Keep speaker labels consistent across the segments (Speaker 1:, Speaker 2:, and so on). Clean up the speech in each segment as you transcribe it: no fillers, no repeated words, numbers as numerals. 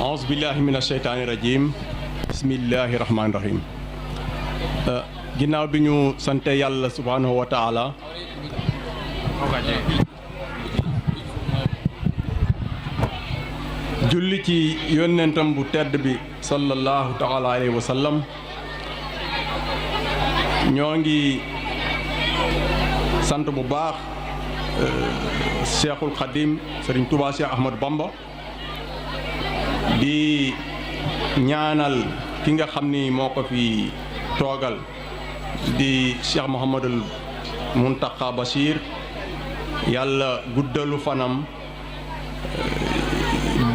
Speaker 1: auzu billahi mina sheytaani rajim bismillahi rahmaani rahim ginnaaw bi ñu sante yàlla subhaanahu wa taala julli ci yónnentam bu tedd bi sallallahu taala alayhi wa sallam ñoo ngi sant bu baax Cheikhul Khadim Serigne Touba Cheikh Ahmadou Bamba di ñaanal ki nga xam ni moo ko fi toogal di Cheikh Mouhamadul Mountakha Bachir yàlla guddalu fanam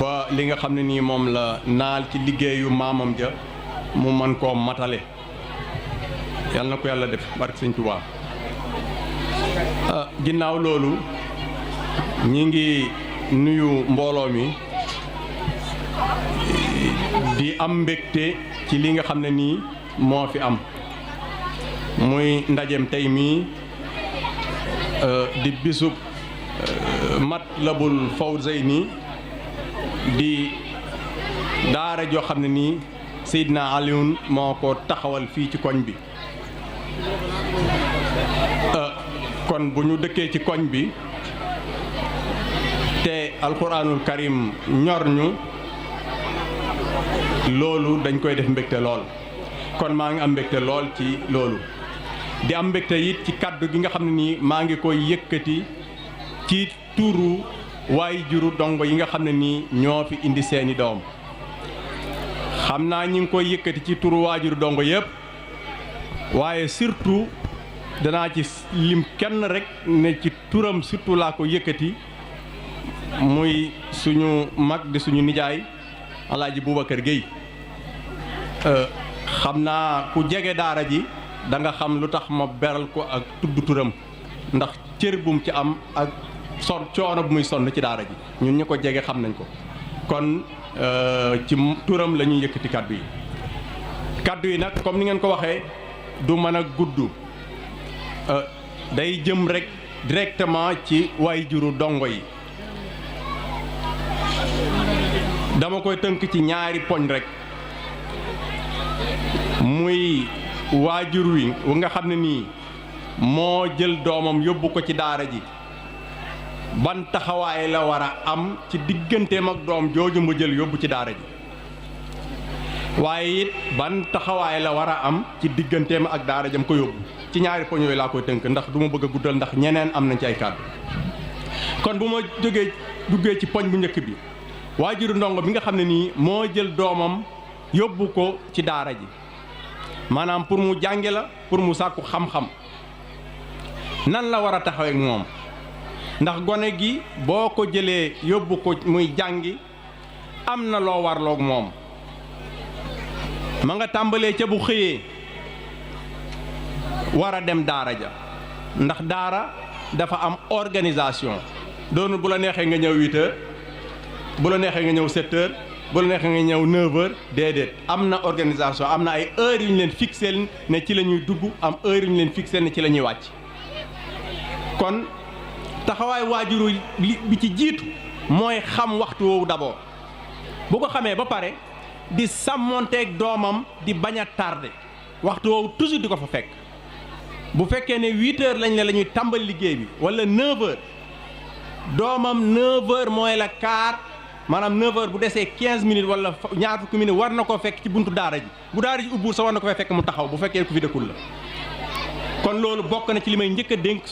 Speaker 1: ba li nga xam ne nii moom la naal ci liggéeyu maamam ja mu mën koo matale yàlla na ko yàlla def barke Sëñ Tuubaa ginnaaw loolu ñi ngi nuyu mbooloo mi di am mbégte ci li nga xam ne nii moo fi am muy ndajem tey mii di bisub Matlabul Fawzayni di daara joo xam ne nii Seydina Alioune moo ko taxawal fii ci koñ bi kon bu ñu dëkkee ci koñ bi te alquranul karim ñor ñu loolu dañ koy def mbégte lool kon maa ngi am mbégte lool ci loolu di am mbégte it ci kàddu gi nga xam ne nii maa ngi koy yëkkati ci turu waay juru dongo yi nga xam ne nii ñoo fi indi seeni doom xam naa ñi ngi koy yëkkati ci turu waajuru dongo yëpp waaye surtout danaa ci lim kenn rek ne ci turam surtout laa ko yëkkati muy suñu mag di suñu nijaay Alaaji Boubacar Gueye xam naa ku jege daara ji da nga xam lu tax ma beral ko ak tudd turam ndax cër bum ci am ak coono bu muy sonn ci daara ji ñun ñu ko jege xam nañ ko kon ci turam la ñuy yëkkati kaddu yi nag comme ni ngeen ko waxee du mën a gudd day jëm rek directement ci waajuru dongo yi dama koy tënk ci ñaari poñ rek muy waajur wi nga xam ne nii moo jël doomam yóbbu ko ci daara ji ban taxawaay la war a am ci digganteem ak doom jooju mu jël yóbbu ci daara ji waaye it ban taxawaay la war a am ci digganteem ak daara jam ko yóbbu ci ñaari poñ yooyu laa koy tënk ndax du ma bëgg a guddal ndax ñeneen am nañ ci ay kàddu kon bu ma duggee ci poñ bu njëkk bi waajuru ndongo bi nga xam ne nii moo jël doomam yóbbu ko ci daara ji maanaam pour mu jànge la pour mu sàkku xam-xam nan la war a taxawee ak moom ndax gone gi boo ko jëlee yóbbu ko muy jàngi am na loo warloog moom ma nga tàmbalee ca bu xëyee war a dem daara ja ndax daara dafa am organisation doonu bu la neexee nga ñëw 8 heures bu la neexee nga ñëw 7 heures bu la neexee nga ñëw 9 heures déedéet am na organisation am na ay heures yu ñu leen fixé ne ci la ñuy dugg am heures yu ñu leen fixé ne ci la ñuy wàcc kon taxawaay waajuru bi ci jiitu mooy xam waxtu woowu d'abord bu ko xamee ba pare di sàmmonteeg doomam di bañ a tardé waxtu woowu toujours di ko fa fekk bu fekkee ne 8 heures lañ ne la ñuy tàmbali liggéey bi wala 9 heures doomam 9 heures mooy la quart maanaam 9 heures bu desee 15 minutes wala ñaar fukki minutes war na ko fekk ci buntu daara ji bu daara ji ubbuur sa war na ko fay fekk mu taxaw bu fekkee ku fi dëkkul la kon loolu bokk na ci li may njëkk a dénk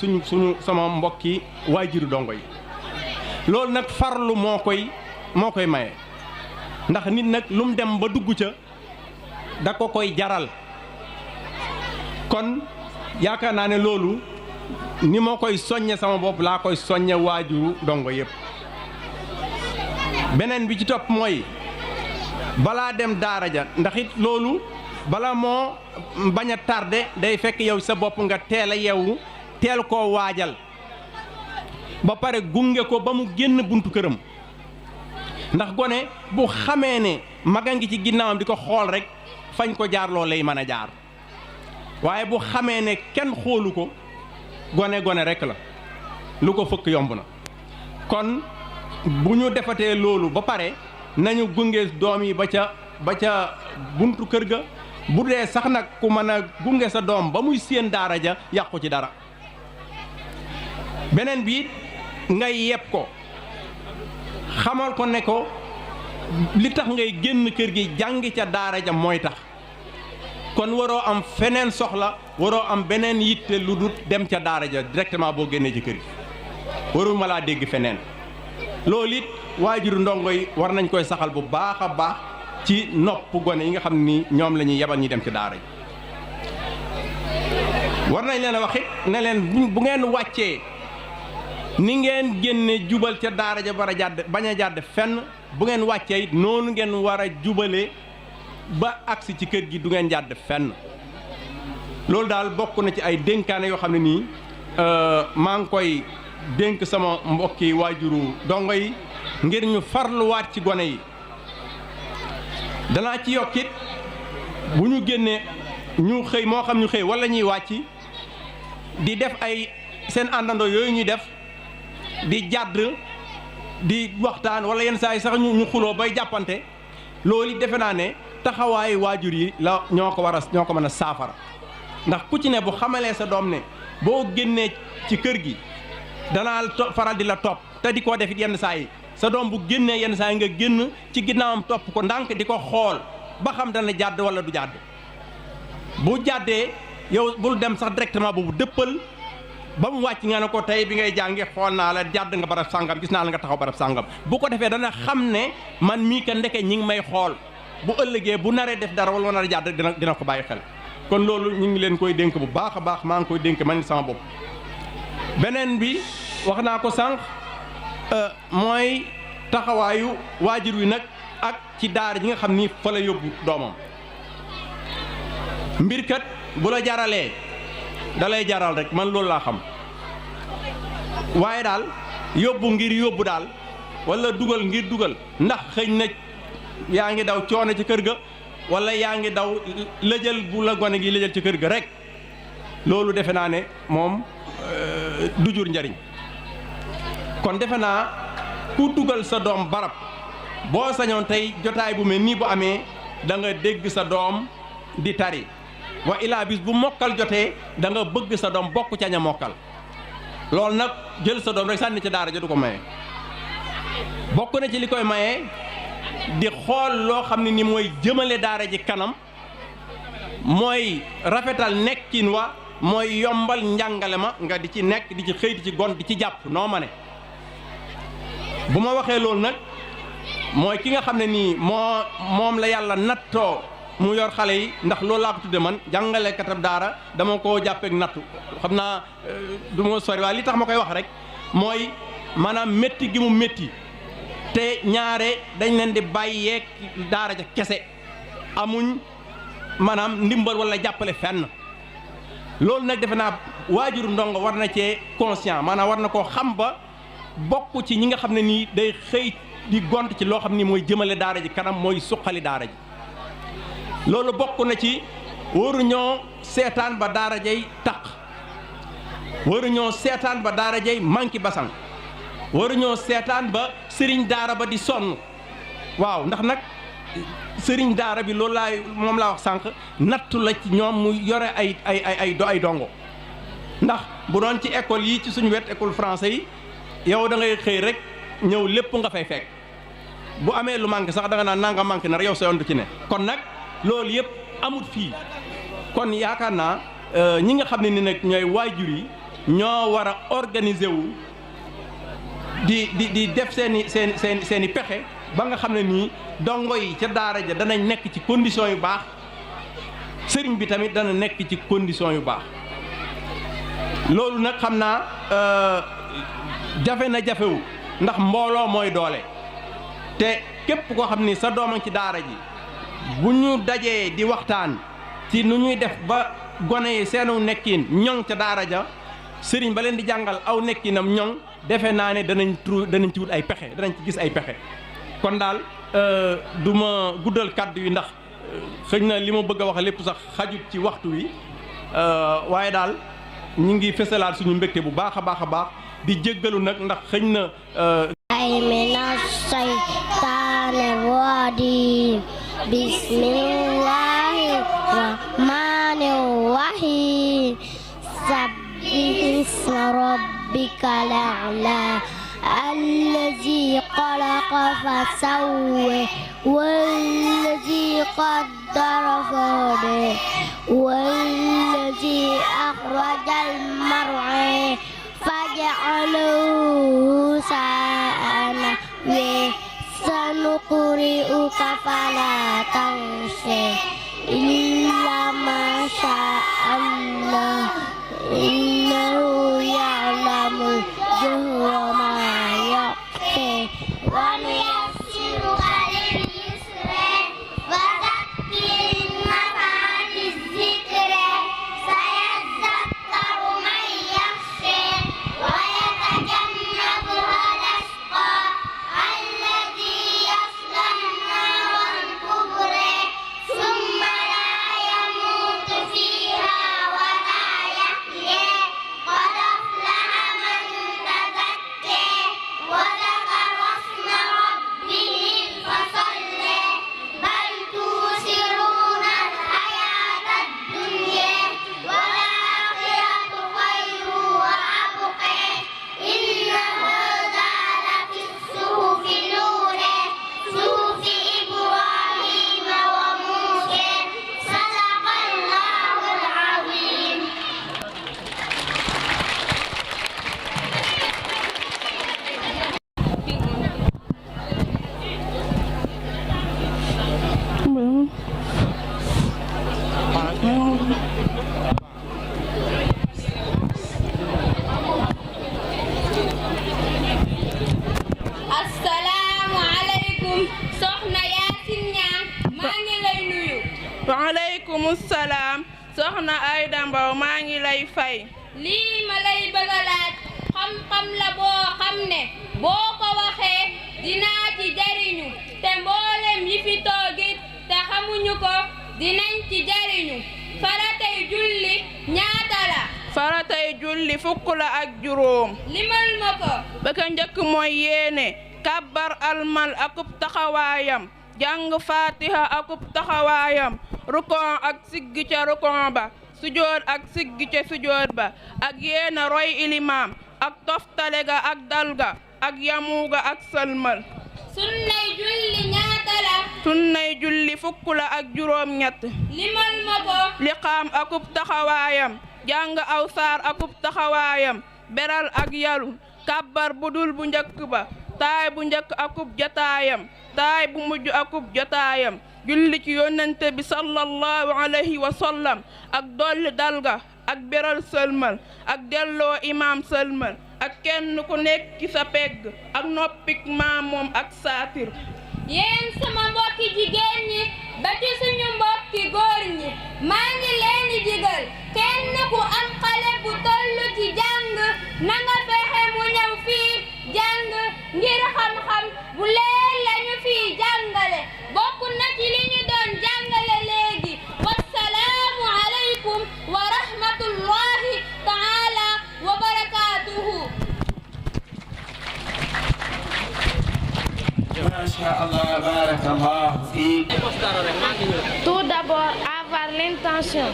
Speaker 1: sama mbokki waajuru dongo yi loolu nag farlu moo koy maye ndax nit nag lu mu dem ba dugg ca da ko koy jaral kon yaakaar naa ne loolu ni ma koy soññe sama bopp laa koy soññe waajuru dongo yëpp beneen bi ci topp mooy balaa dem daara ja ndax it loolu bala moo bañ a tardé day fekk yow sa bopp nga teel a yeewu teel koo waajal ba pare gunge ko ba mu génn buntu këram ndax gone bu xamee ne maga ngi ci ginnaawam di ko xool rek fañ ko jaar loo lay mën a jaar waaye bu xamee ne kenn xoolu ko gone rek la lu ko fëkk yomb na kon bu ñu defatee loolu ba pare nañu gunge doom yi ba ca buntu kër ga bu dee sax nag ku mën a gunge sa doom ba muy séen daara ja yàqu ci dara beneen bi ngay yeb ko xamal ko ne ko li tax ngay génn kër gi jàngi ca daara ja mooy tax kon waroo am feneen soxla waroo am beneen yitte lu dul dem ca daara ja directement boo génnee ci kër gi warul ma laa dégg feneen loolu it waajuru ndongo yi war nañ koy saxal bu baax a baax ci nopp gone yi nga xam ni ñoom la ñuy yebal ñi dem ci daara ji war nañ leen a wax it ne leen bu ngeen wàccee ni ngeen génne jubal ca daara ja bara jàdd bañ a jàdd fenn bu ngeen wàccee it noonu ngeen war a jubale ba agsi ci kër gi du ngeen jàdd fenn loolu daal bokk na ci ay dénkaane yoo xam ne nii maa ngi koy dénk sama mbokki waajuru dongo yi ngir ñu farluwaat ci gone yi danaa ci yokkit bu ñu génnee ñu xëy moo xam ñu xëy walla ñuy wàcc di def ay seen àndandoo yooyu ñuy def di jàdd di waxtaan walla yenn saa yi sax ñu xuloo bay jàppante loolu defe naa ne taxawaayu waajur yi la ñoo ko mën a saafara ndax ku ci ne bu xamalee sa doom ne boo génnee ci kër gi danaa faral di la topp te di ko def it yenn saa yi sa doom bu génnee yenn saa yi nga génn ci ginnaawam topp ko ndànk di ko xool ba xam dana jàdd walla du jàdd bu jàddee yow bul dem sax directement boobu dëppal ba mu wàcc nga ne ko tey bi ngay jàngi xool naa la jàdd nga barab sàngam gis naa la nga taxaw barab sàngam bu ko defee dana xam ne man mii ka ndeke ñi ngi may xool bu ëllëgee bu naree def dara walla nar a jàdd dina ko bàyyi xel kon loolu ñu ngi leen koy dénk bu baax a baax maa ngi koy dénk man sama bopp beneen bi wax naa ko sànq mooy taxawaayu waajur wi nag ak ci daara ji nga xam ni fa la yóbbu doomam mbirkat bu la jaralee da lay jaral rek man loolu laa xam waaye daal yóbbu ngir yóbbu daal walla dugal ngir dugal ndax xëy na yaa ngi daw coono ci kër ga walla yaa ngi daw lëjal bu la gone gi lëjal ci kër ga rek loolu defe naa ne moom du jur njariñ kon defe naa ku dugal sa doom barab boo sañoon tey jotaay bu mel nii bu amee da nga dégg sa doom di tari wa ilaa bis bu mokkal jotee da nga bëgg sa doom bokk ca ña mokkal loolu nag jël sa doom rek sànni ca daara ja du ko maye bokk na ci li koy maye di xool loo xam ne ni mooy jëmale daara ji kanam mooy rafetal nekkin wa mooy yombal njàngale ma nga di ci nekk di ci xëy di ci gon di ci jàpp noo ma ne bu ma waxee loolu nag mooy ki nga xam ne nii moom la yàlla nattoo mu yor xale yi ndax loolu laa ko tudde man jàngalekatab daara dama koo jàppeek nattu xam naa du ma sori waaye li tax ma koy wax rek mooy maanaam métti gi mu métti te ñaare dañ leen di bàyyeek daara ja kese amuñ maanaam ndimbal walla jàppale fenn loolu nag defe naa waajuru ndongo war na cee conscient maanaam war na koo xam ba bokk ci ñi nga xam ne nii day xëy di gont ci loo xam ni mooy jëmale daara ji kanam mooy suqali daara ji loolu bokk na ci waruñoo seetaan ba daara jay taq waruñoo seetaan ba daara jay manki basang waruñoo seetaan ba sëriñ daara ba di sonn waaw ndax nag sëriñ daara bi loolu moom laa wax sànq nattu la ci ñoom mu yore ay dongo ndax bu doon ci école yi ci suñu wet école français yi yow da ngay xëy rek ñëw lépp nga fay fekk bu amee lu manqué sax da nga naan nanga manqué na yow sa yoon du ci ne kon nag loolu yëpp amut fii kon yaakaar naa ñi nga xam ne ni nag ñooy waajur yi ñoo war a organiser wu di def seen i pexe ba nga xam ne nii dongo yi ca daara ja danañ nekk ci condition yu baax sëriñ bi tamit dana nekk ci condition yu baax loolu nag xam naa jafe na jafewu ndax mbooloo mooy doole te képp koo xam ni sa doom ci daara ji bu ñu dajee di waxtaan ci nu ñuy def ba gone yi seenu nekkin ñoŋ ca daara ja sëriñ ba leen di jàngal aw nekkinam ñoŋ defe naa ne danañ ci wut ay pexe danañ ci gis ay pexe kon daal du ma guddal kàddu yi ndax xëy na li ma bëgg a wax lépp sax xajut ci waxtu wi waaye daal ñu ngi fesalaat suñu mbégte bu baax a baax a baax di jéggalu nag ndax xëy na
Speaker 2: ay mina shaytaani rajiim bismillahi rahmaani rahiim sabbih isma rabbikal a'laa الذي خلق فسوى والذي قدر فهدى والذي أخرج المرعى فجعله سنحوه سنقرئك فلا تنسى إلا ما شاء الله إنه يعلم الجهر ما يخفى ونيسرك لليسر فذكر إن نفعت الذكر سيذكر من يخشى ويتجنبها الأشقى الذي يصلى النار الكبرى ثم لا يموت فيها ولا يحيى قد أفلح من تزكى وذكر اسم ربه فصلى بل تؤثرون الحياة الدنيا والآخرة خير وأبقى إن هذا لفي الصحف الأولى صحف إبراهيم وموسى صدق الله العظيم.
Speaker 3: asalaamaaleykum soxna Yaasin Ñaan maa ngi lay nuyu.
Speaker 4: waaleykum salaam soxna Ayda Mbow maa ngi lay fay.
Speaker 3: lii ma lay bëgg a laaj xam-xam la boo xam ne boo ko waxee dinaa ci jariñu te mboolem yi fi toogit te xamuñu ko dinañ ci jariñu faratay julli ñaata la.
Speaker 4: faratay julli fukk la ak juróom.
Speaker 3: limal ma ko.
Speaker 4: ba ka njëkk mooy yéene kàbbar almal akub taxawaayam jàng fatiha akub taxawaayam rukon ak siggi ca rukon ba sujood ak siggi ca sujood ba ak yéene roy ilimaam ak toftale ga ak dalga ak yamuga ak sëlmal.
Speaker 3: sunnay julli ñaata la.
Speaker 4: sunnay julli fukk la ak juróom ñett.
Speaker 3: limal ma ko.
Speaker 4: liqaam akub taxawaayam jàng aw saar akub taxawaayam beral ak yalu kàbbar budul bu njëkk ba taay bu njëkk akub jotaayam taay bu mujj akub jotaayam julli ci yonente bi sallallahu alayhi wa sallam ak dolli dalga ak beral sëlmal ak delloo imaam sëlmal ak kenn ku nekk ci sa pegg ak noppik maam moom ak saatir.
Speaker 3: yéen sama mbokki jigéen ñi ba ci suñu mbokki góor ñi maa ngi leen di digal kenn ku am xale bu toll ci jàng na nga fexe mu ñëw fii jàng ngir xam-xam bu leen lañu fii jàngale bokk na ci li ñu doon jàngale léegi wassalaamu aleykum wa rahmatullahi taala wa barakaatuhu.
Speaker 2: Tout d'abord, avoir l'intention,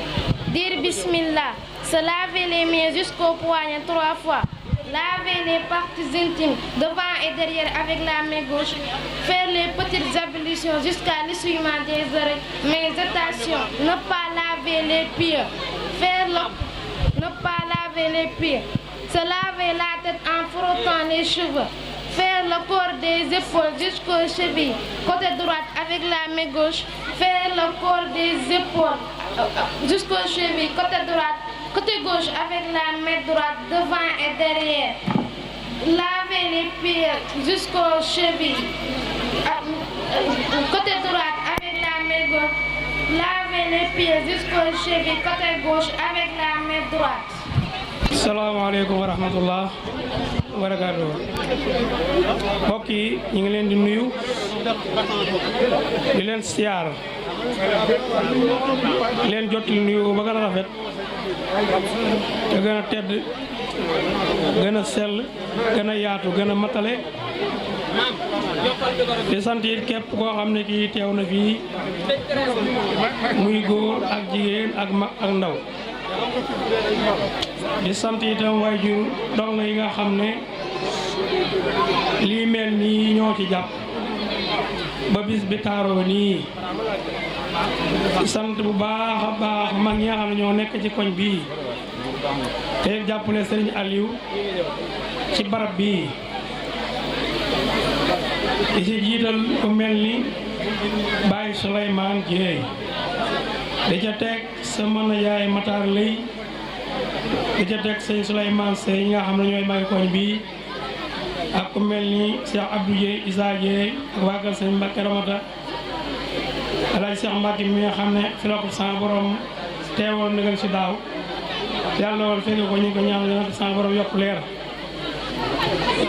Speaker 2: dire Bismillah, se laver les mains jusqu'au poignet 3 fois, laver les parties intimes devant et derrière avec la main gauche, faire les petites ablutions jusqu'à l'essuiement des oreilles. Mais attention, ne pas laver les pieds, ne pas laver les pieds, se laver la tête en frottant les cheveux. Faire le corps des épaules jusqu'aux chevilles, côté droite avec la main gauche. Faire le corps des épaules jusqu'aux chevilles, côté droite, côté gauche avec la main droite devant et derrière. Laver les pieds jusqu'aux chevilles les pieds jusqu'au cheville côté gauche avec la main droite.
Speaker 5: salaamaaleykum wa rahmatullah wa barakaatu. mbokk yi ñu ngi leen di nuyu di leen siyaar di leen jottali nuyu ba gën a rafet te gën a tedd gën a sell gën a yaatu gën a matale di sant it képp koo xam ne kii teew na fii muy góor ak jigéen ak mag ak ndaw. di sant itam waajur donga yi nga xam ne lii mel nii ñoo ci jàpp ba bis bi taaroo nii. di sant bu baax a baax mag ñi nga xam ne ñoo nekk ci koñ bii te jàppale Serigne Aliou ci barab bii. di ci jiital ku mel ni Baye Souleymane Dieye di ca teg sa mën a yaay Matar Lay di ca teg sëñ Souleymane Sey ñi nga xam ne ñooy magi koñ bii ak ku mel ni Cheikh Abdou Dieye Issa Dieye ak waa kër sëñ Mbacke Ramata Alaaji Cheikh Mbacke mi nga xam ne fi la ko sama borom teewoon na si daaw yàlla woon fekk ko ñu ko ñaan na ko sama borom yokk leer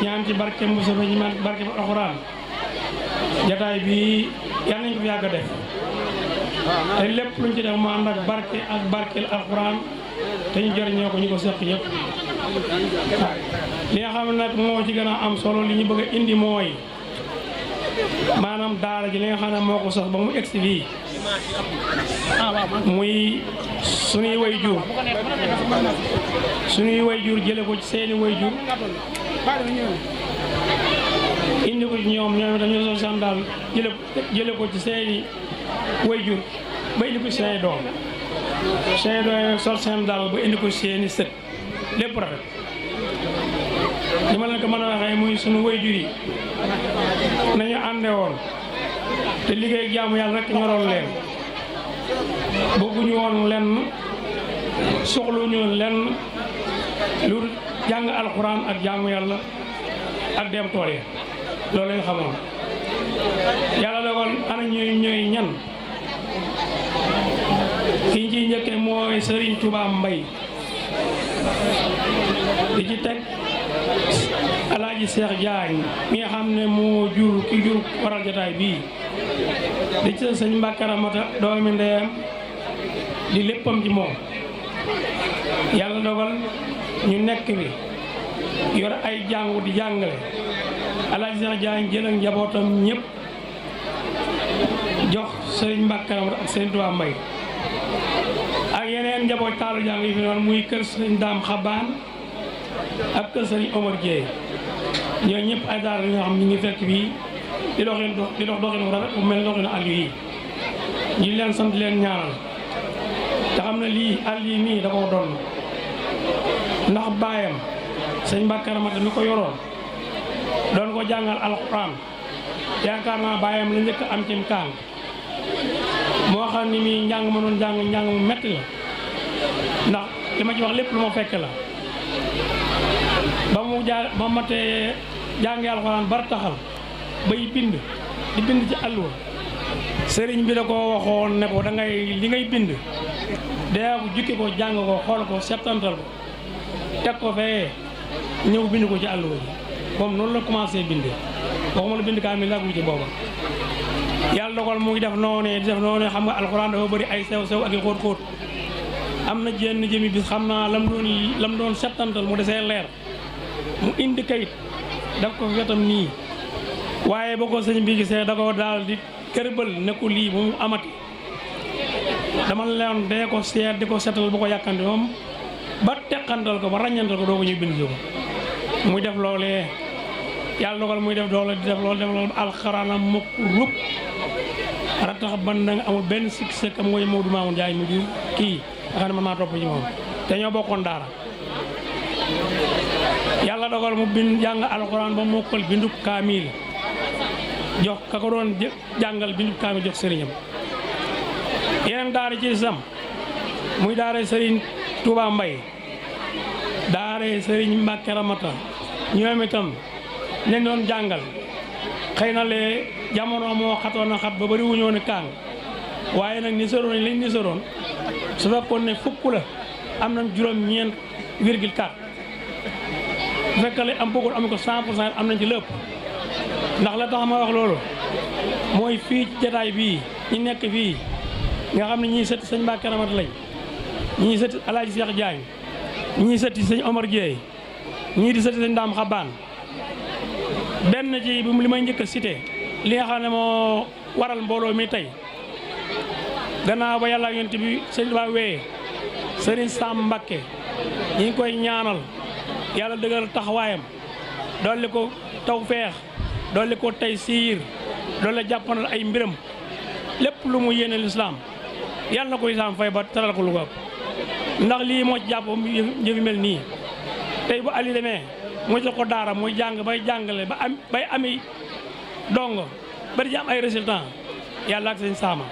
Speaker 5: ñaan ci barke Moussa ba ñu ñaan barke ba alxuraan jataay bi yàlla nañ ko fi yàgg a def te lépp luñ ci def mu ànd ak barke ak barkeel alxuraan te ñu jëriñoo ko ñu ko seq ñëpp. li nga xam ne nag moo ci gën a am solo li ñu bëgg a indi mooy maanaam daara ji li nga xam ne moo ko sos ba mu egsi fii muy suñuy way jur jële ko ci seeni way jur indi ko ci ñoom dañoo sol seen daal jële ko ci seeni way jur ba indi ko ci seeni doom sol seen daal ba indi ko ci seeni sët lépp rafet li ma leen ko mën a waxee muy suñu way jur yi nañu ànde woon te liggéey jaamu yàlla rek ñoroon leen bëgguñu woon lenn soxluñu lenn lu jàng alxuraan ak jaamu yàlla ak dem tool yi loolu lañ xamoon. yàlla dogal ana ñooy ñan ki ñu ciy njëkkee mooy Serigne Touba Mbaye di ci teg Alaaji Cheikh Diagne mi nga xam ne moo jur waral jotaay bii di ci sëñ Mbacke Ramata doomi ndeyam di léppam ci moom. yàlla dogal ñu nekk bi yor ay jàngu di jàngale Alaaji Cheikh Diagne jël ak njabootam ñëpp jox Serigne Mbacke Ramata ak Serigne Touba Mbaye ak yeneen njaboot taalu jàng yi fi noonu muy kër Serigne Dame Xabaan ak kër Serigne Omar Dieye ñooñu ñëpp ay daara ñoo xam ñu ngi fekk fii di dox doxin rafet bu mel doxinu àll yi ñu leen sant leen ñaanal te xam ne lii àll yi nii da koo doon ndax baayam sëñ Mbacke Ramata mi ko yoroon doon ko jàngal alxuraan yaakaar naa baayam la njëkk am cim kaang moo xam ni mii njàng ma doon njàng mu metti la ndax li ma ci wax lépp lu ma fekk la ba matee jàngi alxuraan bar taxal bay bind di bind ci àlluwa sëriñ bi da ko waxoon ne ko da ngay li ngay bind dee ko jukki ko jàng ko xool ko settantal ko teg ko fee ñëw bind ko ci àlluwa ji moom noonu la commencé bind waxuma la bind kaamil laa ci booba yàlla dogal mu ngi def noonu xam nga alxuraan dafa bëri ay sew ak i xóot am na jenn jëmi bis xam naa lam doon settantal mu desee leer mu indi kayit daf ko wetam nii waaye ba ko sëñ bi gisee da ko daal di kërbal ne ko lii bu mu amati dama leen dee ko seet di ko setal bu ko yàkkante moom ba teqantal ko ba ràññantal ko doo ko ñuy bind si ko muy def loolee yàlla dogal muy def doole di def loolu ba alxaraanam mokk rub ara tax ban da nga amul benn sikk sëkk am ngoy Maodo Mamoun Ndiaye mu di kii nga xam ne man maa topp ci moom te ñoo bokkoon daara yàlla dogal mu bind jàng alxuraan ba mokkal bindub kaamil jox ka ko doon jàngal bindub kaamil jox sëriñam yeneen daara ci sam muy daara Serigne Touba Mbaye daara Serigne Mbacke Ramata ñoom itam leen doon jàngal xëy na lee jamono moo xatoon a xat ba bëri wuñoo ne kaang waaye nag ni soroon lañ ni soroon su fekkoon ne fukk la am nañ juróom-ñeent virgule 4 bu fekkee am bëggoon am ko 100% am nañ ci lépp ndax la tax ma wax loolu mooy fii ci jataay bii ñi nekk fii nga xam ne ñii sëti sëñ Mbacke Ramata lañ ñii sëti Alaaji Cheikh Diagne ñii sëti sëñ Omar Dieye ñii di sëti sëñ Dame Xabaan benn ci bi li may njëkk a cité li nga xam ne moo waral mbooloo mi tey gannaaw ba yàlla yonent bi sëñ Tuubaa wee sëriñ Sam Mbacke ñi ngi koy ñaanal yàlla dëggal taxawaayam dolli ko tawfeex dolli ko tey siir dolli jàppanal ay mbiram lépp lu mu yéene lislaam yàlla na ko lislaam fay ba taral ko lu ko ndax lii moo ci jàpp jëfi mel nii tey bu ali demee mu jox ko daara muy jàng bay jàngale ba am bay ami dongo ba di am ay résultats yàlla ak sëñ Saama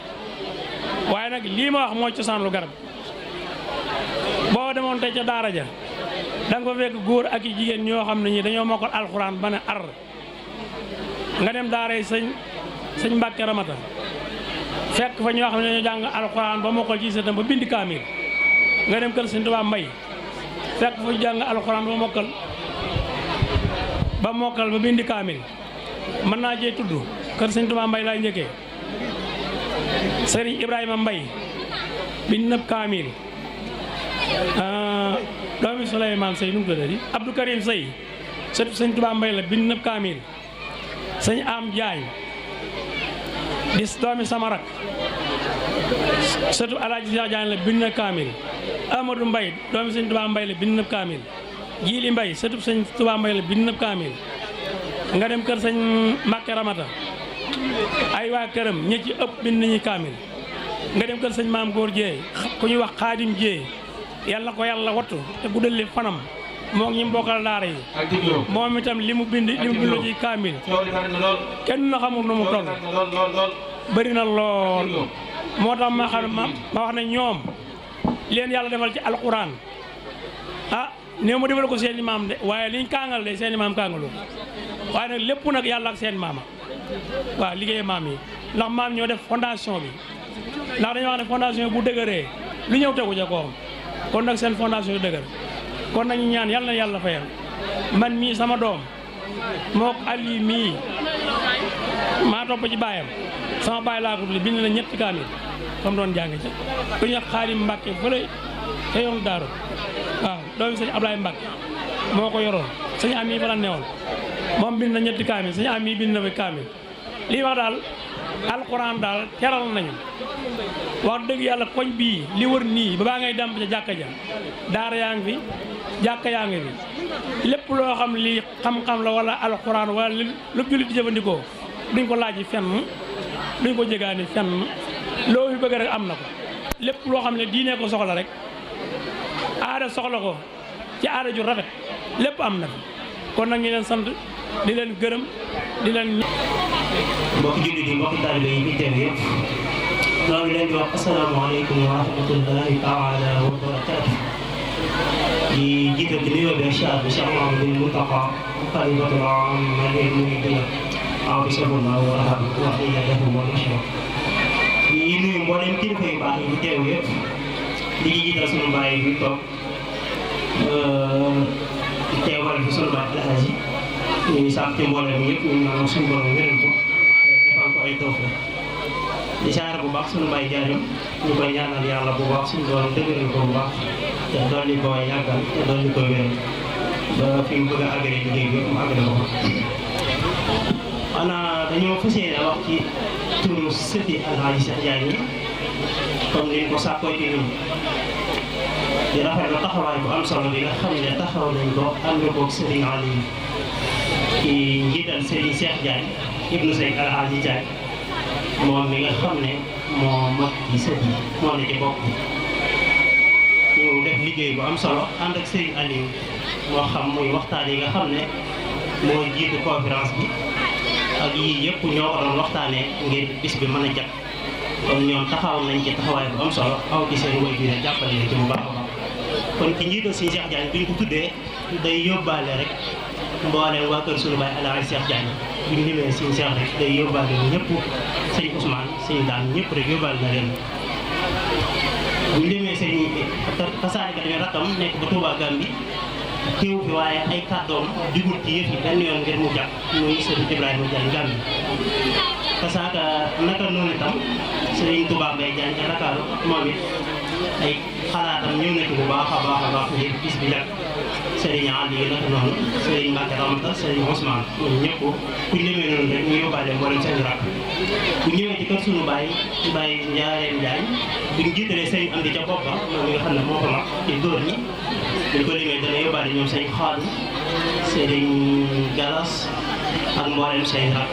Speaker 5: waaye nag lii ma wax mooy cosaan lu garab boo demoon tey ca daara ja da nga fa fekk góor ak i jigéen ñoo xam ne ñi dañoo mokkal alxuraan ba ne ar nga dem daara yi sëñ Mbàkke Ramata fekk fa ñoo xam ne dañoo jàng alxuraan ba mokkal ci sëtam ba bind kaamil nga dem kër sëñ Tuubaa Mbay fekk fa jàng alxuraan ba mokkal ba bind kaamil mën naa jee tudd kër sëñ Tuubaa Mbay laay njëkkee sëriñ Ibrahima Mbay bind na kaamil doomi Souleymane Sey nu mu tuddati Abdou Karim Sey sëtu sëñ Tuubaa Mbay la bind na kaamil sëñ Am Jaañ di doomi Samarak sëtu Alaaji Cheikh Jaañ la bind na kaamil Amadou Mbay doomi sëñ Tuubaa Mbay la bind na kaamil Jiili Mbay sëtu sëñ Tuubaa Mbay la bind na kaamil nga dem kër sëñ Mbàkke Ramata ay waa këram ñi ci ëpp bind nañu kaamil nga dem kër sëñ Maam Góor Jeey ku ñuy wax Xaadim Jeey yàlla ko yàlla wattu te guddal li fanam moom ñi mbokkal daara yi moom itam li mu bind ci kaamil kenn na xamul nu mu toll bëri na lool moo tax ma wax ne ñoom leen yàlla defal ci alquran néew ma defal ko seeni maam de waaye liñ kàngal de seeni maam kàngalu waaye nag lépp nag yàlla ak seen maama waaw liggéey maam yi ndax maam ñoo def fondation bi ndax dañoo wax ne fondation bu dëgëree lu ñëw tegu ca kawam kon nag seen fondation yu dëgër kon nañu ñaan yàlla na yàlla fayal man mii sama doom mook Ali mii maa topp ci baayam sama baay laa ko tudde bind na ñetti kaamil comme doon jàng ci ku ñu wax Xaadim Mbàkke fële te yoon daaru waaw doomi sëñ Ablaye Mbàkke moo ko yoroon sëñ am yi fa la newoon moom bind na ñetti kaamil sëñ am yi bind na fi kaamil lii wax daal alxuraan daal teral nañu wax dëgg yàlla koñ bii li wër nii ba baa ngay dem ca jàkka ja daara yaa ngi fi jàkka yaa ngi fi lépp loo xam li xam-xam la wala alxuraan wala lu jullit di jëfandikoo duñ ko laaj fenn duñ ko jégaani fenn loo fi bëgg rek am na ko lépp loo xam ne diine ko soxla rek aada soxla ko ci aada ju rafet lépp am na fi kon nag ñu leen sant di leen gërëm di leen
Speaker 6: mbokki jullit yi mbokki taalibe yi fi teew yëpp ñoo ngi leen di wax asalaamaaleykum wa rahmatullahi taala wa barakaatu di jiital ci nuyoo bi Cheikh Mouhamadoul Mountakha xalifatul aam lil muridina hafizahullahu wa ra'ahu wa ayyadahu wa nasra di nuyu mboolem kilifa yu baax yi fi teew yëpp di ci jiital sunu baay bi toog teewal fi sunu baay Alhaji ñu sàpp ci mboolem yëpp ñu naan suñu borom wéral ko defal ko ay tawfeex di saar bu baax sunu baay Jaarim ñu koy ñaanal yàlla bu baax suñu doon dëgëral ko bu baax te dolli ko yàggal te dolli ko wéral ba fi mu bëgg a àggale liggéey bi mu àggale ko xanaa dañoo fas yéene wax ci turu sëti Alhaji Cheikh Diagne comme ni ko sàkkoo ci ñun di rafetlu taxawaay bu am solo bi nga xam ne taxaw nañ ko ànd koog Serigne Aliou ci njiital Serigne Cheikh Diagne ibnu Seydi Alhaji Diagne moom mi nga xam ne moo mag ci sët yi moo ne ci bopp ñu def liggéey bu am solo ànd ak Serigne Aliou moo xam muy waxtaan yi nga xam ne moo jiitu conférence bi ak yii yëpp ñoo ko doon waxtaanee ngir bis bi mën a jag kon ñoom taxaw nañ ci taxawaay bu am solo aw ci seen way bi ne jàppale leen ci bu baax a baax kon ki njiital si Cheikh Diagne bi ñu ko tuddee day yóbbaale rek mbooleem waa kër sunu baay Alhaji Cheikh Diagne bu ñu limee sëñ Cheikh rek day yóbbaale ñëpp sëñ Ousmane sëñ Dame ñëpp rek yóbbaale na leen bu ñu limee sëñ kasaalika tamit rakkam nekk ba Touba Gambi teew fi waaye ay kàddoom jugul ci yëf yi benn yoon ngir mu jàpp muy sëñ Ibrahima Diagne Gambi kasaaka naka noonu itam sëñ Touba Mbaye Diagne ca Dakar moom it ay xalaatam ñëw na ci bu baax a baax ngir bis bi nag Serigne Ali naka noonu Serigne Mbacke Ramata Serigne Ousmane ñoom ñëpp ku ñu demee noonu rek ñu yóbbaale mboolem seen rakk bu ñëwee ci kër sunu baay Ndiarène Diagne bu ñu jiitalee sëñ Amdi ca bopp ba moom mi nga xam ne moo ko mag ci góor ñi buñ ko limee dana yóbbaale ñoom sëñ Xaadim Serigne Galas ak mboolem seen rakk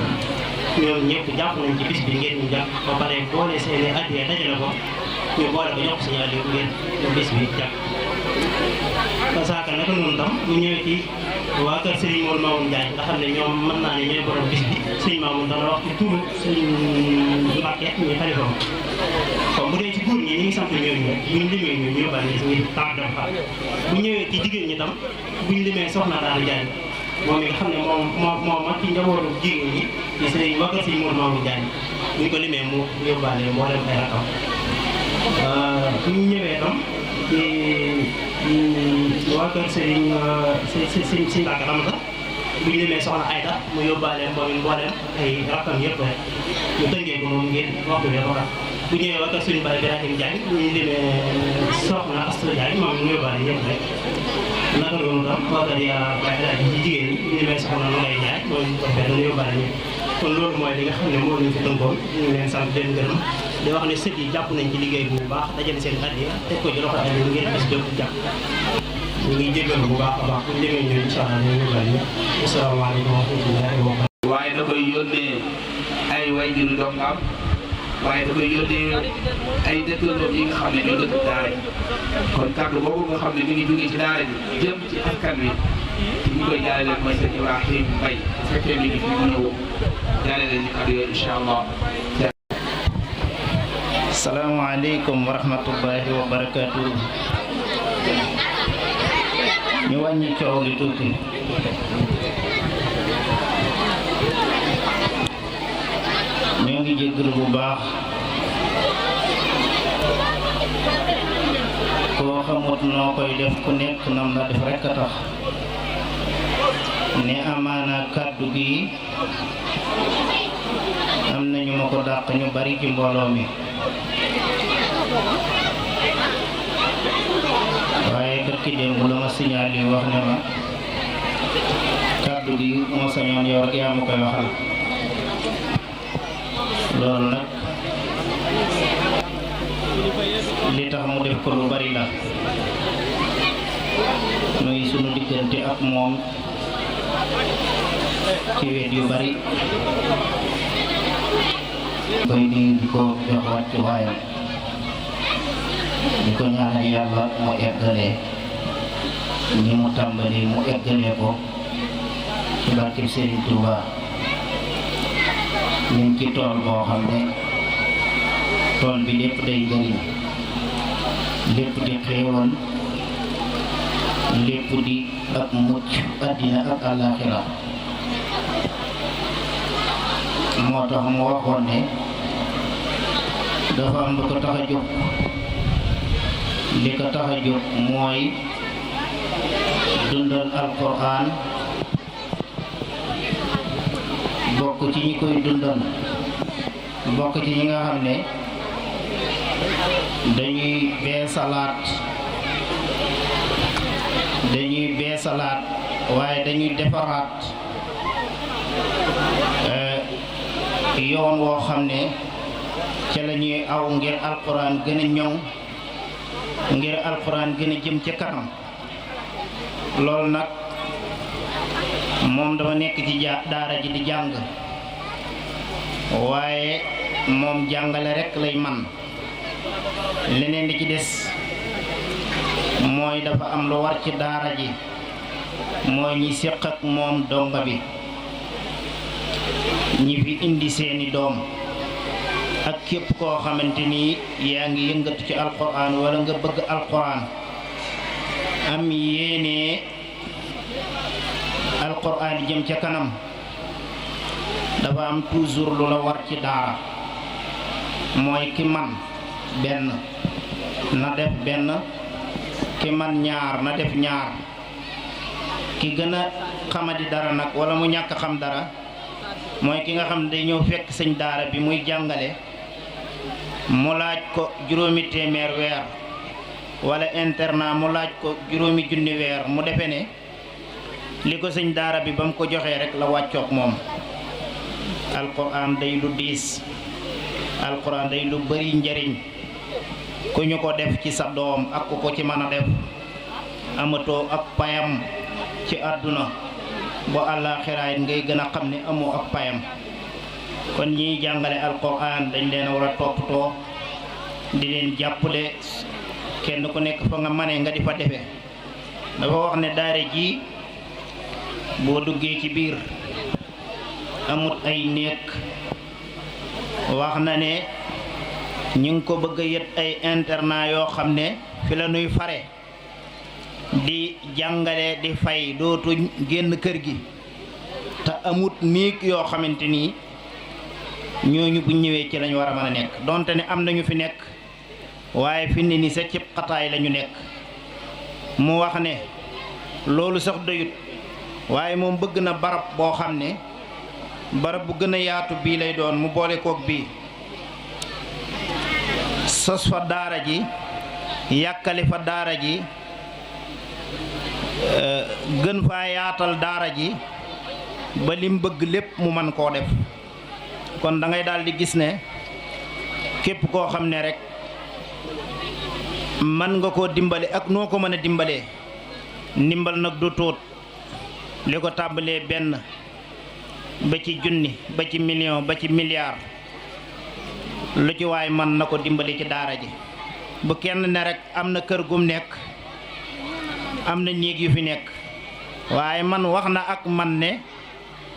Speaker 6: ñoom ñëpp jàpp nañ ci bis bi ngeen ñu jàpp ba pare boole seen i addiya dajale ko ñu boole ko jox suñu addiya ngeen bis bi jàpp kasaaka naka noonu tam ñu ñëwee ci waa kër Serigne Moul Mamoun Ndiaye nga xam ne ñoom mën naa ne ñooy borom bis bi Serigne Mamoun dana wax ci turu Serigne Mbacke ñuy xalifam kon bu dee ci góor ñi ñu ngi sant ñooñu rek bu ñu limee ñu yóbbaale si ngir temps dem xaar bu ñëwee ci jigéen ñi tam bu ñu limee soxna Daara Ndiaye moom mi nga xam ne moom ci njabootu jigéen ñi di Serigne waa kër Serigne Moul Mamoun Ndiaye bu ñu ko limee mu yóbbaale moo dem ay rakam bu ñu ñëwee tam ci waa kër Serigne si Mbacke Ramata bu ñu demee soxna Aïda mu yóbbaale mboolem ay rakkam yëpp rek ñu tënkee ko moom ngeen waxtu bi ba bu ñëwee waa kër suñu baay Ibrahima Diagne bu ñu demee soxna Astou Diagne moom mu yóbbaale ñëpp rek naka noonu tam waa kër yaa Baye Daal ci jigéen ñi bu ñu demee soxna Nogaye Diagne moom ñu ko fee dañu yóbbaale ñëpp kon loolu mooy li nga xam ne moo ñu fi tënkoon ñu ngi leen sant leen gërëm di wax ne sët yi jàpp nañ ci liggéey bu baax dajale seen addiya teg ko ci loxo addiya ngeen bis bépp jàpp ñu ngi jégalu bu baax a baax bu ñu demee ñun incha allah ñu ngi bari asalaamaaleykum wa rahmatullahi wa barakatuh
Speaker 7: waaye da koy yónnee ay waajuru dongam waaye da koy yónnee ay dëkkandoom yi nga xam ne ñoo dëkk daara kon kàddu boobu nga xam ne mi ngi jógee ci daara bi jëm ci askan wi te ñu koy jaarale mooy sëñ Ibrahima Mbaye bu fekkee mi ngi fi mu ñëw jaarale ñu kàddu yooyu incha allah.
Speaker 8: salaamaaleykum wa rahmatullahi wa barakaatu. ñu wàññi coow li tuuti. ñoo ngi jéggalu bu baax. koo xamut noo koy def ku nekk nam la def rekk a tax. ne amaana kàddu gi am nañu ma ko dàq ñu bari ci mbooloo mi. waaye barki démb la ma signalé wax ne ma kàddu gi moo sañoon yow rek yaa ma koy waxal loolu nag li tax mu def ko lu bari la nuy sunu diggante ak moom ci wet yu bari koy di ko jox wàccu waayam di ko ñaanal yàlla mu eggalee ni mu tàmbali mu eggalee ko ci barkeb Serigne Touba ñu ngi ci tool boo xam ne tool bi lépp day njëriñ lépp di xéewal lépp di ak mucc àddina ak àllaaxira moo tax mu waxoon ne dafa am lu ko tax a jóg li ko tax a jóg mooy dundal alquran bokk ci ñi koy dundal bokk ci ñi nga xam ne dañuy beesalaat waaye dañuy defaraat yoon woo xam ne ca la ñuy aw ngir alquran gën a ñoŋ ngir alquran gën a jëm ca kanam loolu nag moom dama nekk ci daara ji di jàng waaye moom jàngale rekk lay man leneen li ci des mooy dafa am lu war ci daara ji mooy ñi séq ak moom donga bi ñi fi indi seeni doom ak képp koo xamante ni yaa ngi yëngatu ci alquran wala nga bëgg alquran am yéene alquran jëm ca kanam dafa am toujours lu la war ci daara mooy ki man benn na def benn ki man ñaar na def ñaar ki gën a xamadi dara nag wala mu ñàkk xam dara mooy ki nga xam ne day ñëw fekk sëñ daara bi muy jàngale mu laaj ko juróomi téeméer weer wala internat mu laaj ko juróomi junni weer mu defe ne li ko sëñ daara bi ba mu ko joxee rek la wàccoog moom. alquran day lu diis alquran day lu bari njariñ ku ñu ko def ci sa doom ak ku ko ci mën a def amatoo ak payam ci àdduna bu àllaaxiraay ngay gën a xam ne amoo ak payam kon ñiy jàngale alquran dañ leen war a toppatoo di leen jàppale kenn ku nekk fa nga mane nga di fa defe dafa wax ne daara ji boo duggee ci biir amut ay néeg wax na ne ñu ngi ko bëgg a yët ay internat yoo xam ne fi la nuy fare di jàngale di fay dootuñ génn kër gi te amut néeg yoo xamante ni ñooñu bu ñëwee ci lañu war a mën a nekk donte ne am nañu fi nekk waaye fi ne ni sa cib xataay lañu nekk mu wax ne loolu sax doyut waaye moom bëgg na barab boo xam ne barab bu gën a yaatu bii lay doon mu boole koog bii sos fa daara ji yàkkali fa daara ji gën faa yaatal daara ji ba lim bëgg lépp mu man koo def kon da ngay daal di gis ne képp koo xam ne rek man nga koo dimbale ak noo ko mën a dimbalee ndimbal nag du tuut li ko tàmbalee benn ba ci junni ba ci million ba ci milliard lu ci waay man na ko dimbali ci daara ji bu kenn ne rek am na kër gum nekk am na néeg yu fi nekk waaye man wax na ak man ne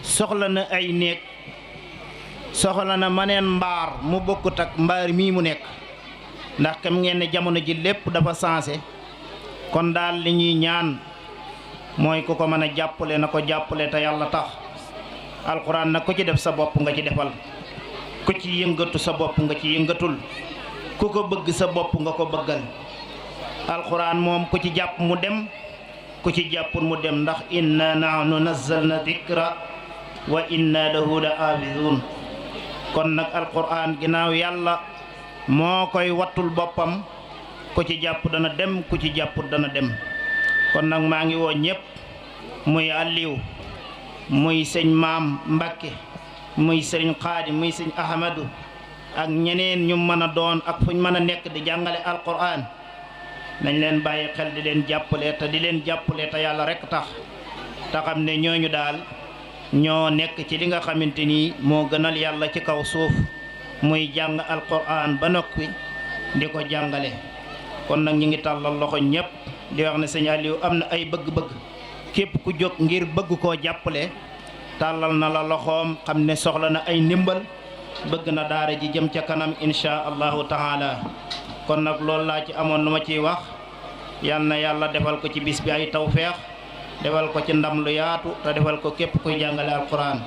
Speaker 8: soxla na ay néeg soxla na maneen mbaar mu bokkut ak mbaar mii mu nekk ndax kam ngeen ne jamono ji lépp dafa sensé kon daal li ñuy ñaan mooy ku ko mën a jàppale na ko jàppale te yàlla tax alxuraan nag ku ci def sa bopp nga ci defal ku ci yëngatu sa bopp nga ci yëngatul ku ko bëgg sa bopp nga ko bëggal alxuraan moom ku ci jàpp mu dem ku ci jàppul mu dem ndax inna nahnu nazzalna dikra wa inna lahu la hafizun kon nag alxuraan ginnaaw yàlla moo koy wattul boppam ku ci jàpp dana dem ku ci jàppul dana dem kon nag maa ngi woo ñépp muy Aliou muy sëñ maam Mbakke muy sëriñ Xaadim muy sëñ Ahmadu ak ñeneen ñu mën a doon ak fuñ mën a nekk di jàngale alquran nañ leen bàyyi xel di leen jàppale te di leen jàppale te yàlla rekk tax te xam ne ñooñu daal ñoo nekk ci li nga xamante ni moo gënal yàlla ci kaw suuf muy jàng alquran ba noppi di ko jàngale kon nag ñu ngi tàllal loxo ñépp di wax ne sëñ Aliou am na ay bëgg-bëgg képp ku jóg ngir bëgg koo jàppale tàllal na la loxoom xam ne soxla na ay ndimbal bëgg na daara ji jëm ca kanam insha allahu taala kon nag loolu laa ci amoon lu ma ciy wax yal na yàlla defal ko ci bis bi ay tawfeex defal ko ci ndam lu yaatu te defal ko képp kuy jàngale alquran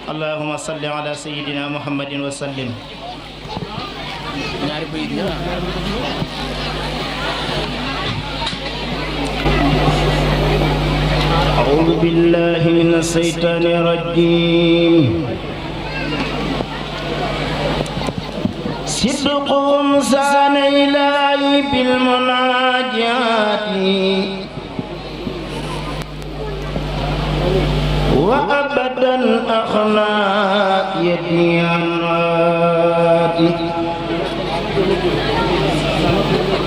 Speaker 8: allahumma salli ala sayyidina muhammadin wa sallim أعوذ بالله من الشيطان الرجيم صدقهم سان إلهي بالمناجات وأبدا أخنا يدي عنواتي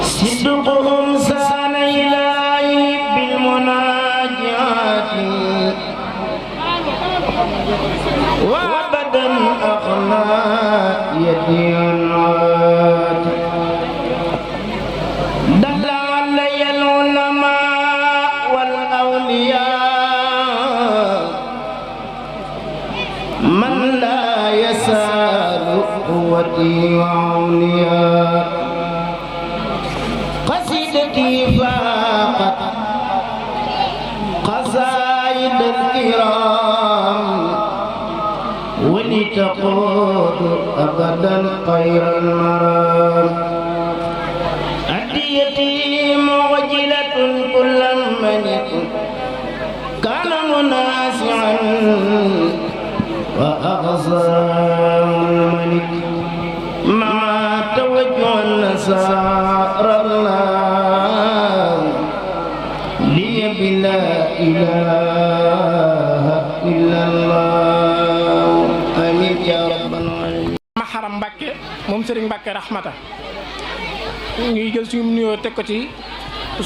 Speaker 8: صدقهم سان إلهي بالمناجات وأبدا أخنا يدي عنواتي دل علي العلماء والأولياء من لا يسال قوتي وعونيا قصيدتي فاقت قصائد الكرام تقود أبدا خير المرام هديتي معجلة كل ملك كان مناسعا وأغصى الملك مع توجه النصارى الله لي بلا إله إلا الله آمين يا رب العالمين.
Speaker 5: Maharam Mbacke moom Serigne Mbacke Rahmata ñuy jël suñu nuyoo teg ko ci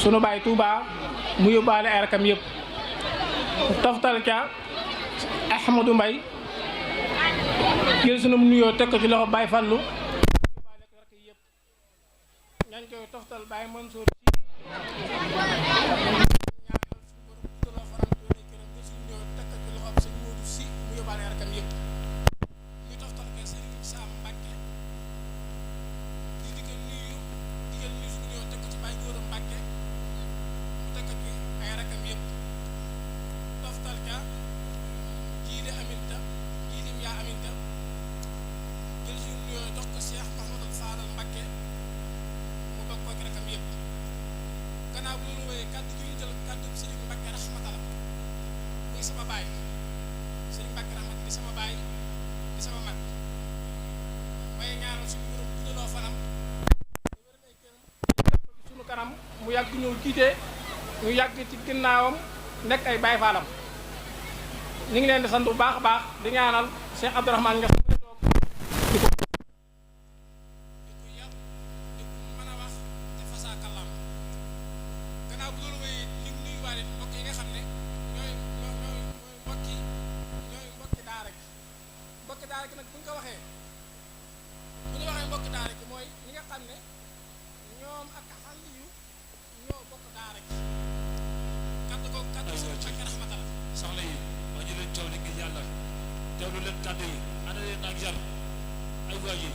Speaker 5: sunu baay Touba mu yóbbaale ay rakam yëpp toftal ca Ahmadou Mbaye jël sunu nuyoo teg ko ci loxo Baye Fallou yóbbaale ko rak yëpp ñañ koy toftal Baye Mansour mu yàgg ñëw jiite ñu yàgg ci ginnaawam nekk ay Baay Faalam ñu ngi leen di sant bu baax a baax di ñaanal Cheikh Abdourahmane nga xam ne toog di ko yar di ko mën a wax te fasaa kàllaam gannaaw bu loolu wéyee ñu ngi nuyuwaale mbokk yi nga xam ne ñooy mbokki daara gi mbokki daara gi nag bu ñu ko waxee mbokki daara gi mooy ñi nga xam ne ñoom ak xàll yu ñoo bokk daara gi kaddu ko kaddu Sëriñ Mbacke Rahmata la
Speaker 9: soxla yi ma ñu leen coow li ngir yàlla teewlu leen kaddu yi ana leen ak yar ay waay yi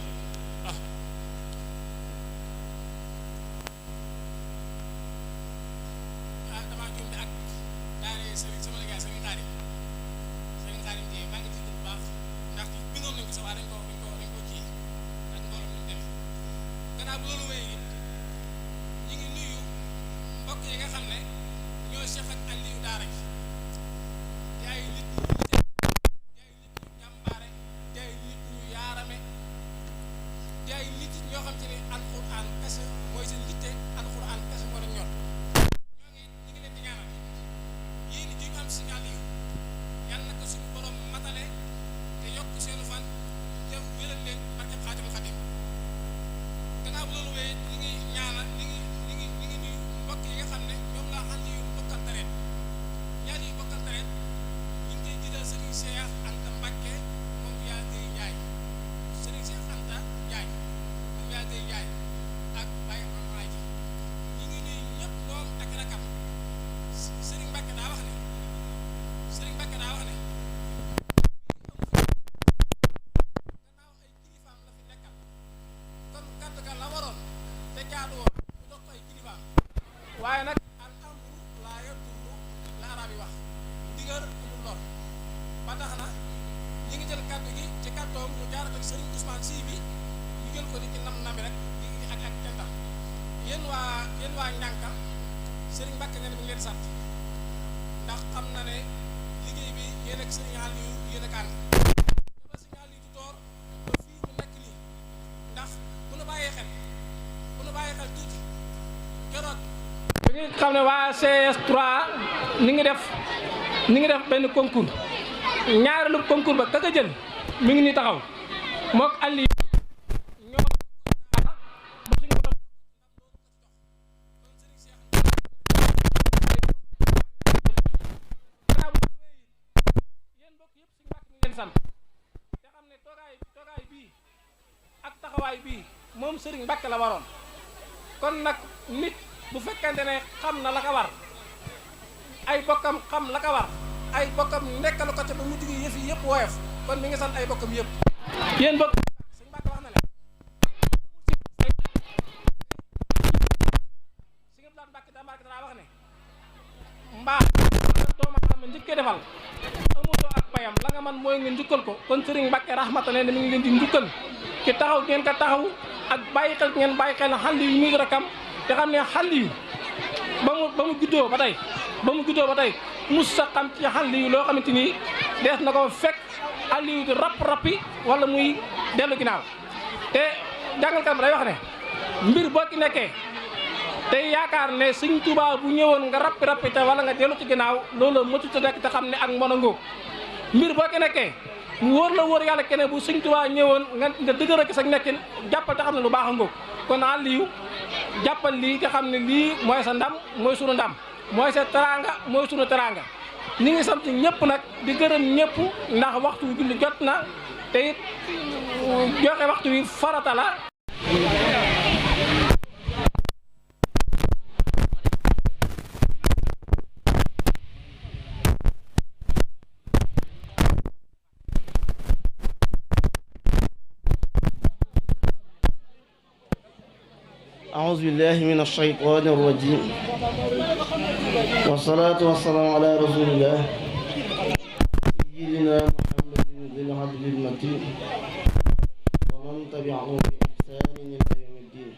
Speaker 5: damaa jum ak daara Sëriñ sama liggéey Sëriñ Xaadim ji maa ngi jiitu bu baax ndax bindoon nañ ko sax waa dañ ko kii ak mbooloo ñu demee gannaaw bu loolu wéyee ñi ngi nuyu mbokk yi nga xam ne ñooy Cheikh ak Aliou daara gi di ay nit ñu nite di ay nit ñu jàmbaare di ay nit ñu yaarame di ay nit ñoo xam te ne alxuraan kese mooy seen yitte alxuraan kese moo leen ñor ñi ngi leen di ñaanal yéen ji ñu am si Aliou yàlla na ko suñu borom matale te yokk seenu fan te wéral leen barke Xaadimu Xaadim gannaaw bu loolu wéyee ñi ngi ñaanal ñi ngi nuyu mbokk yi nga xam ne ñoom laa xam ne yu bokkal tareet ñaar yi bokkal tareet ñu ngi koy jiital Serigne Cheikh Anta Mbacke moom yaa gëy Njaay Serigne Cheikh Anta Njaay moom yaa gëy Njaay ak Baye Mamaay ji ñi ngi nuyu ñëpp moom ak rakam Serigne Mbacke daa wax ne gannaaw ay kilifaam la fi nekkal kon kàddu ga la waroon te jaadu woon mu dox ko ay kilifaam waaye nag al amru laa yadurru la arab yi wax ndigal amul lor ba tax na ñi ngi jël kàddu gi ci kàddoom ñu jaara ko Serigne Ousmane Sy bi ñu jël ko di ci nam rek di ak tentam yéen waa Ñànka Serigne Mbacke nga ne mi ngi leen sant ndax xam na ne liggéey bi yéen ak Serigne Aliou yéen ak ànd dama Serigne Aliou du door ba fii mu nekk nii ndax bu nu bàyyee xel tuuti keroog da ngeen xam ne waa CS3 ni ngi def benn concours ñaareelu concours ba kaka jël mi ngi nii taxaw mook Aliou ñoo ba suñu borom yéen mbokk yëpp suñu mbàkk mi ngeen sant te xam ne toogaay bii ak taxawaay bii moom Serigne Mbacke la waroon kon nag nit bu fekkente ne xam na la ka war ay bokkam xam la ka war ay bokkam nekkal ko ca ba mu digg yëf yi yëpp woyof kon mi ngi sant ay bokkam yëpp yéen bokk Serigne Mbacke wax na leen Serigne Mbacke daa wax ne mbaax doomu aadama njëkkee defal amutoo ak payam la nga man mooy nga njukkal ko kon Serigne Mbacke rahmata ne mi ngi leen di njukkal ci taxaw ngeen ko taxaw ak bàyyi xel ngeen bàyyi xel xàll yu muy rakam te xam ne xàll yu ba mu juddoo ba tey mus sa xam ci xàll yu loo xamante ni dees na ko fekk xàll yu di rappi wala muy dellu ginnaaw te jàngalkat bi day wax ne mbir boo ci nekkee te yaakaar ne Sëñ Tuubaa bu ñëwoon nga rappi te wala nga dellu ci ginnaaw loolu mëtut a nekk te xam ne ak mbon a ngóog mbir boo ci nekkee mu wóor yàlla keneen bu Sëñ Tuubaa ñëwoon nga dëgër ak sa nekkin jàppal te xam ne lu baax a ngóog kon Aliou jàppal lii te xam ne lii mooy sa ndam mooy sunu ndam mooy sa teraanga mooy sunu teraanga ñi ngi sant ñëpp nag di gërëm ñëpp ndax waxtu wi julli jot na te it joxe waxtu wi farata la.
Speaker 10: أعوذ بالله من الشيطان الرجيم والصلاة والسلام على رسول الله سيدنا محمد ذي العدل المتين ومن تبعه بإحسان إلى يوم الدين.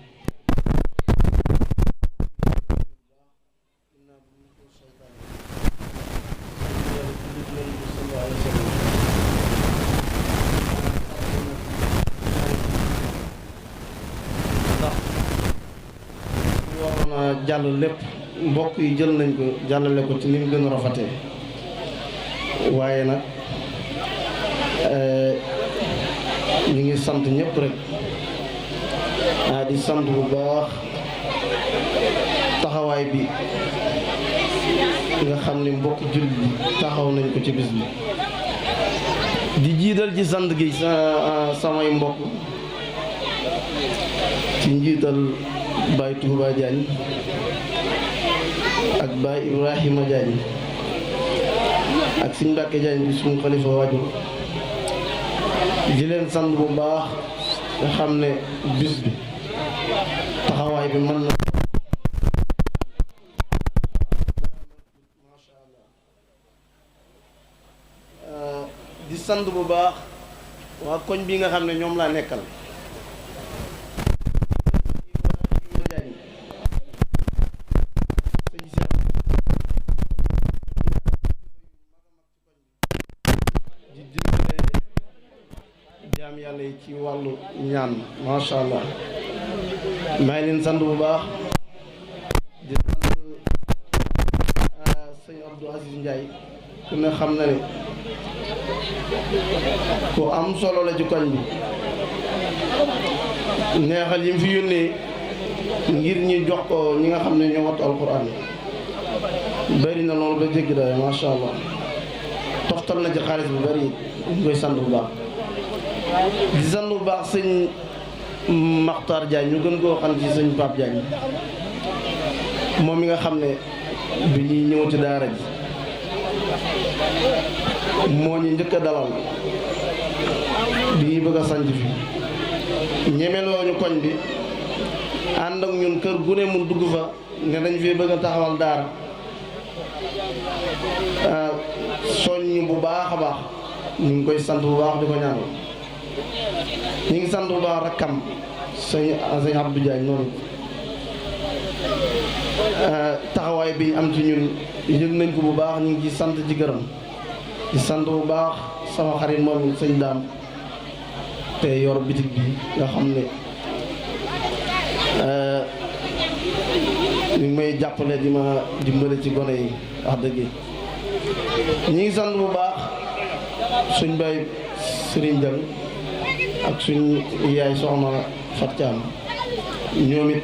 Speaker 10: jàll lépp mbokk yi jël nañ ko jàllale ko ci ni mu gën a rafetee waaye nag ñu ngi sant ñëpp rek di sant bu baax taxawaay bi nga xam ne mbokk jullit bi taxaw nañ ko ci bis bi di jiital ci sant gi samay mbokk ci njiital Baye Touba Diagne ak Baye Ibrahima Diagne ak Sëñ Mbàkke Diagne bi suñu xalifa waajur di leen sant bu baax nga xam ne bis bi taxawaay bi mën na masha Allah di sant bu baax waa koñ bi nga xam ne ñoom laa nekkal yàlla yi ci wàllu ñaan masha Allah maa ngi leen sant bu baax di sant sëñ Abdou Aziz Ndiaye ku ne xam na ne ku am solo la ci koñ bi neexal yi mu fi yónnee ngir ñi jox ko ñi nga xam ne ñoo wattu alquran bari na loolu ba jéggi dayo masha Allah toftal na ci xaalis bu bari ñu koy sant bu baax di sant bu baax sëñ Makhtar Diagne ñu gën koo xam ci sëñ Pape Diagne moom mi nga xam ne bi ñuy ñëw ci daara ji moo ñu njëkk a dalal bi ñuy bëgg a sanc fi ñemeloo ñu koñ bi ànd ak ñun kër gu ne mun dugg fa ne dañ fi bëgg a taxawal daara soññ bu baax a baax ñu ngi koy sant bu baax di ko ñaanal ñu ngi sant bu baax rakkam sëñ Abdou Diagne noonu taxawaay bi am ci ñun yëg nañ ko bu baax ñu ngi ci sant ci gërëm di sant bu baax sama xarit moom sëñ Daam te yor bitig bi nga xam ne ñu ngi may jàppale di ma dimbale ci gone yi wax dëgg ñu ngi sant bu baax suñ bay Serigne Diagne ak suñ yaay soxna Fat Thiam ñoom it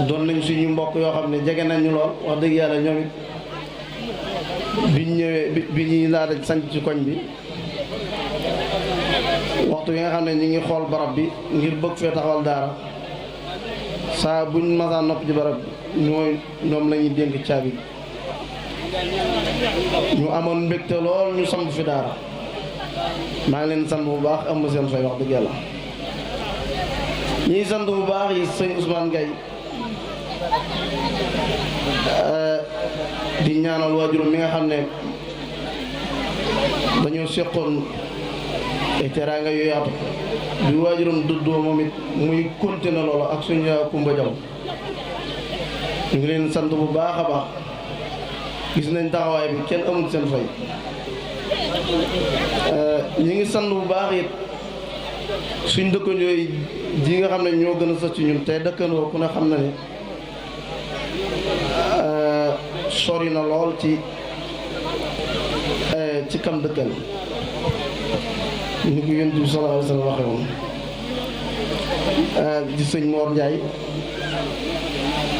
Speaker 10: doon nañ suñu mbokk yoo xam ne jege nañu lool wax dëgg yàlla ñoom it biñ ñëwee bi ñuy laata sanc ci koñ bi waxtu yi nga xam ne ñu ngi xool barab bi ngir bëgg fee taxawal daara saa buñ masaan nopp ci barab bi ñoom la ñuy dénk caabi ñu amoon mbégte lool ñu samp fi daara maa ngi leen sant bu baax am seen fay wax dëgg yàlla ñuy sant bu baax yi sëñ Ousmane Gaye di ñaanal waajuram mi nga xam ne dañoo seqoon ay teraanga yu yaatu bi waajuram dëddoo moom it muy continué loola ak suñu yaa Kumba Jaw ñu ngi leen sant bu baax a baax gis nañ taxawaay bi kenn amul seen fay ñi ngi sant bu baax it suñ dëkkandoo yi ji nga xam ne ñoo gën a sës ci ñun tey dëkkandoo ku ne xam na ne sori na lool ci kam dëkkal ni ko Yonent bi sallallahu alayhi wa sallam waxee woon di sëñ Mor Ndiaye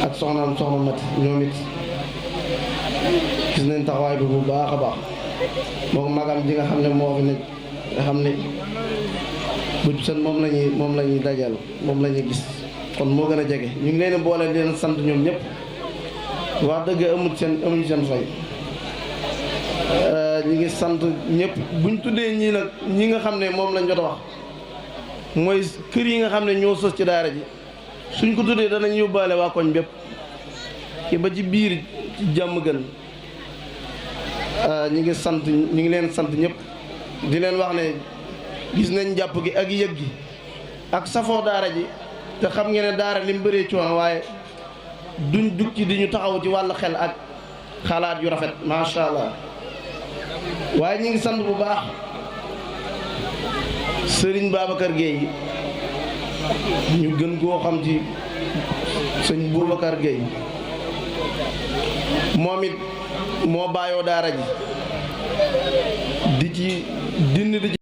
Speaker 10: ak soxnaam soxna Mati ñoom it gis nañ taxawaay bi bu baax a baax moom magam ji nga xam ne moo fi nekk nga xam ne bu seen moom la ñuy dajal moom la ñuy gis kon moo gën a jege ñu ngi leen boole di leen sant ñoom ñëpp wax dëgg amuñu seen fay ñu ngi sant ñëpp buñ tuddee ñii nag ñi nga xam ne moom lañ jot a wax mooy kër yi nga xam ne ñoo sës ci daara ji suñ ko tuddee danañ yóbbaale waa koñ bépp ci ba ci biir ci jàmm gën ñu ngi leen sant ñëpp di leen wax ne gis nañ jàpp gi ak yëg gi ak safoo daara ji te xam ngeen ne daara li mu bëree coono waaye duñ jug ci di ñu taxaw ci wàllu xel ak xalaat yu rafet macha allah waaye ñu ngi sant bu baax Serigne Babacar Gueye ñu gën koo xam ci sëñ Boubacar Gueye moom it moo bàyyoo daara ji di ci dindi di ci